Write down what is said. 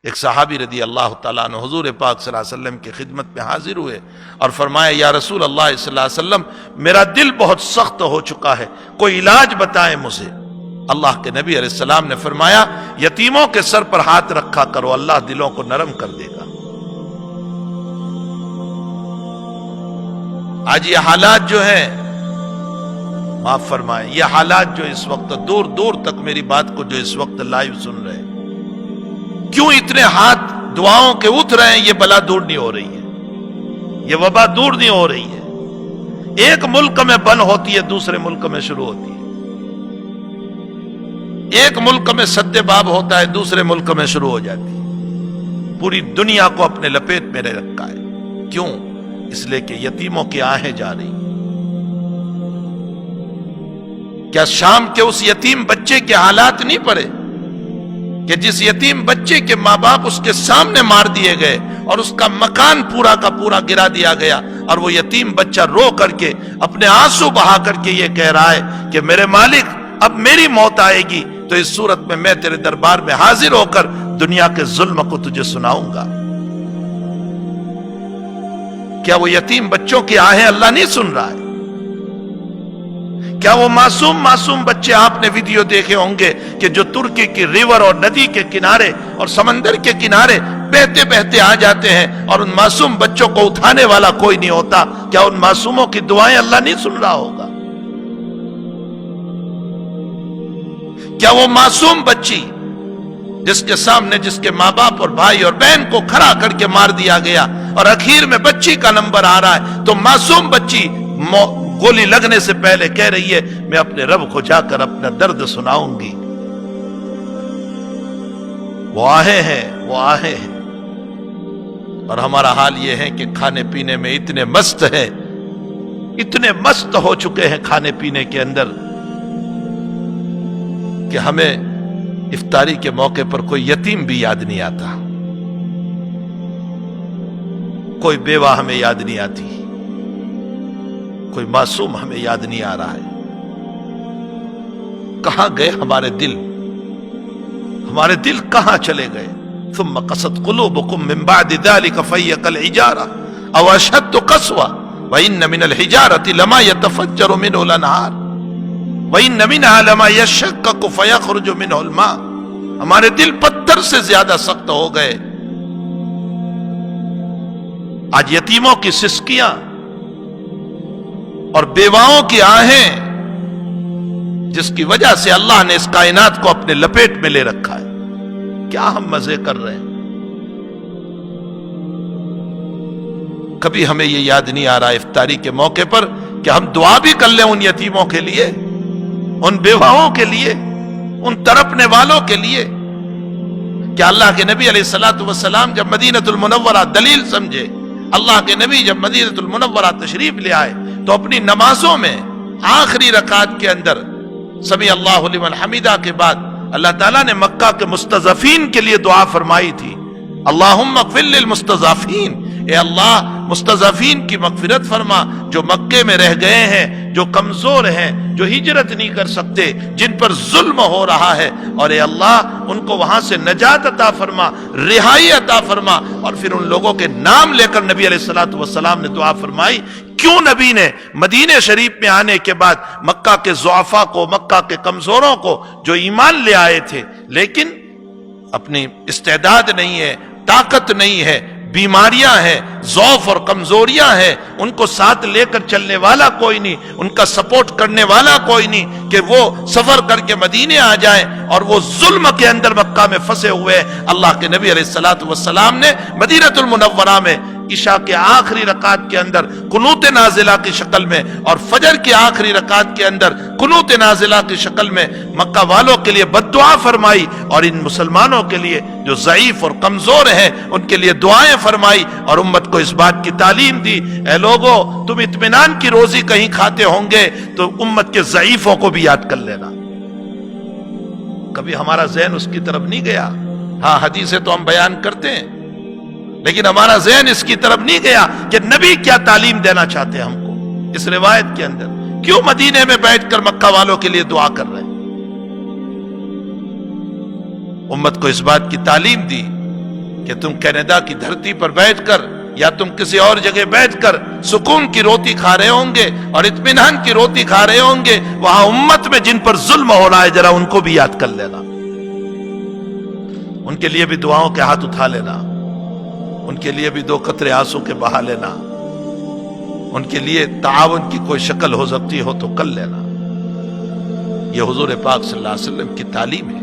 ایک صحابی رضی اللہ تعالیٰ عنہ حضور پاک صلی اللہ علیہ وسلم کی خدمت میں حاضر ہوئے اور فرمایا یا رسول اللہ صلی اللہ علیہ وسلم میرا دل بہت سخت ہو چکا ہے، کوئی علاج بتائیں مجھے۔ اللہ کے نبی علیہ السلام نے فرمایا یتیموں کے سر پر ہاتھ رکھا کرو، اللہ دلوں کو نرم کر دے گا۔ آج یہ حالات جو ہیں، معاف فرمائیں، یہ حالات جو اس وقت دور دور تک میری بات کو جو اس وقت لائیو سن رہے ہیں، کیوں اتنے ہاتھ دعاؤں کے اٹھ رہے ہیں؟ یہ بلا دور نہیں ہو رہی ہے، یہ وبا دور نہیں ہو رہی ہے۔ ایک ملک میں بند ہوتی ہے، دوسرے ملک میں شروع ہوتی ہے۔ ایک ملک میں سد باب ہوتا ہے، دوسرے ملک میں شروع ہو جاتی ہے۔ پوری دنیا کو اپنے لپیٹ میں رکھا ہے۔ کیوں؟ اس لیے کہ یتیموں کی آہیں جا رہی۔ کیا شام کے اس یتیم بچے کے حالات نہیں پڑے کہ جس یتیم بچے کے ماں باپ اس کے سامنے مار دیے گئے اور اس کا مکان پورا کا پورا گرا دیا گیا، اور وہ یتیم بچہ رو کر کے اپنے آنسو بہا کر کے یہ کہہ رہا ہے کہ میرے مالک اب میری موت آئے گی تو اس صورت میں میں تیرے دربار میں حاضر ہو کر دنیا کے ظلم کو تجھے سناؤں گا۔ کیا وہ یتیم بچوں کی آہیں اللہ نہیں سن رہا ہے؟ کیا وہ معصوم معصوم بچے آپ نے ویڈیو دیکھے ہوں گے کہ جو ترکی کی ریور اور ندی کے کنارے اور سمندر کے کنارے بہتے بہتے آ جاتے ہیں اور ان معصوم بچوں کو اٹھانے والا کوئی نہیں ہوتا؟ کیا ان معصوموں کی دعائیں اللہ نہیں سن رہا ہوگا؟ کیا وہ معصوم بچی جس کے سامنے جس کے ماں باپ اور بھائی اور بہن کو کھڑا کر کے مار دیا گیا اور اخیر میں بچی کا نمبر آ رہا ہے، تو معصوم بچی گولی لگنے سے پہلے کہہ رہی ہے میں اپنے رب کو جا کر اپنا درد سناؤں گی۔ وہ آہیں ہیں، وہ آہیں ہیں۔ اور ہمارا حال یہ ہے کہ کھانے پینے میں اتنے مست ہیں، اتنے مست ہو چکے ہیں کھانے پینے کے اندر کہ ہمیں افطاری کے موقع پر کوئی یتیم بھی یاد نہیں آتا، کوئی بیوہ ہمیں یاد نہیں آتی، کوئی معصوم ہمیں یاد نہیں آ رہا ہے۔ کہاں گئے ہمارے دل؟ ہمارے دل کہاں چلے گئے؟ ثم قست قلوبكم من بعد ذلك فهي كالحجارة او اشد قسوة وان من الحجارة لما يتفجر منه الانهار وان منها لما يشقق فيخرج منه الماء۔ ہمارے دل پتھر سے زیادہ سخت ہو گئے۔ آج یتیموں کی سسکیاں اور بیواؤں کی آہیں، جس کی وجہ سے اللہ نے اس کائنات کو اپنے لپیٹ میں لے رکھا ہے، کیا ہم مزے کر رہے ہیں؟ کبھی ہمیں یہ یاد نہیں آ رہا افطاری کے موقع پر کہ ہم دعا بھی کر لیں ان یتیموں کے لیے، ان بیواؤں کے لیے، ان تڑپنے والوں کے لیے۔ کہ اللہ کے نبی علیہ الصلوۃ والسلام جب مدینۃ المنورہ دلیل سمجھے، اللہ کے نبی جب مدینۃ المنورہ تشریف لے آئے تو اپنی نمازوں میں آخری رکعت کے اندر سمیع اللہ لمن حمیدہ کے بعد اللہ تعالیٰ نے مکہ کے مستضعفین کے لیے دعا فرمائی تھی، اللہم اغفر للمستضعفین، اے اللہ مستضعفین کی مغفرت فرما، جو مکے میں رہ گئے ہیں، جو کمزور ہیں، جو ہجرت نہیں کر سکتے، جن پر ظلم ہو رہا ہے، اور اے اللہ ان کو وہاں سے نجات عطا فرما، رہائی عطا فرما۔ اور پھر ان لوگوں کے نام لے کر نبی علیہ الصلوۃ والسلام نے دعا فرمائی۔ کیوں نبی نے مدینہ شریف میں آنے کے بعد مکہ کے ضعفاء کو، مکہ کے کمزوروں کو جو ایمان لے آئے تھے لیکن اپنی استعداد نہیں ہے، طاقت نہیں ہے، بیماریاں ہیں، ضعف اور کمزوریاں ہیں، ان کو ساتھ لے کر چلنے والا کوئی نہیں، ان کا سپورٹ کرنے والا کوئی نہیں کہ وہ سفر کر کے مدینے آ جائیں، اور وہ ظلم کے اندر مکہ میں پھنسے ہوئے۔ اللہ کے نبی علیہ الصلوۃ والسلام نے مدینۃ المنورہ میں عشاء کے آخری رکعت کے اندر قنوت نازلہ کی شکل میں اور فجر کی آخری رکعت کے اندر قنوت نازلہ کی شکل میں مکہ والوں کے لیے بد دعا فرمائی، اور ان مسلمانوں کے لیے جو ضعیف اور کمزور ہیں ان کے لیے دعائیں فرمائی، اور امت کو اس بات کی تعلیم دی، اے لوگو تم اطمینان کی روزی کہیں کھاتے ہوں گے تو امت کے ضعیفوں کو بھی یاد کر لینا۔ کبھی ہمارا ذہن اس کی طرف نہیں گیا؟ ہاں حدیثیں تو ہم بیان کرتے ہیں لیکن ہمارا ذہن اس کی طرف نہیں گیا کہ نبی کیا تعلیم دینا چاہتے ہیں ہم کو اس روایت کے اندر، کیوں مدینے میں بیٹھ کر مکہ والوں کے لیے دعا کر رہے ہیں۔ امت کو اس بات کی تعلیم دی کہ تم کینیڈا کی دھرتی پر بیٹھ کر یا تم کسی اور جگہ بیٹھ کر سکون کی روٹی کھا رہے ہوں گے اور اطمینان کی روٹی کھا رہے ہوں گے، وہاں امت میں جن پر ظلم ہو رہا ہے ذرا ان کو بھی یاد کر لینا، ان کے لیے بھی دعاؤں کے ہاتھ اٹھا لینا، ان کے لیے بھی 2 قطرے آنسو کے بہا لینا، ان کے لیے تعاون کی کوئی شکل ہو سکتی ہو تو کر لینا۔ یہ حضور پاک صلی اللہ علیہ وسلم کی تعلیم ہے۔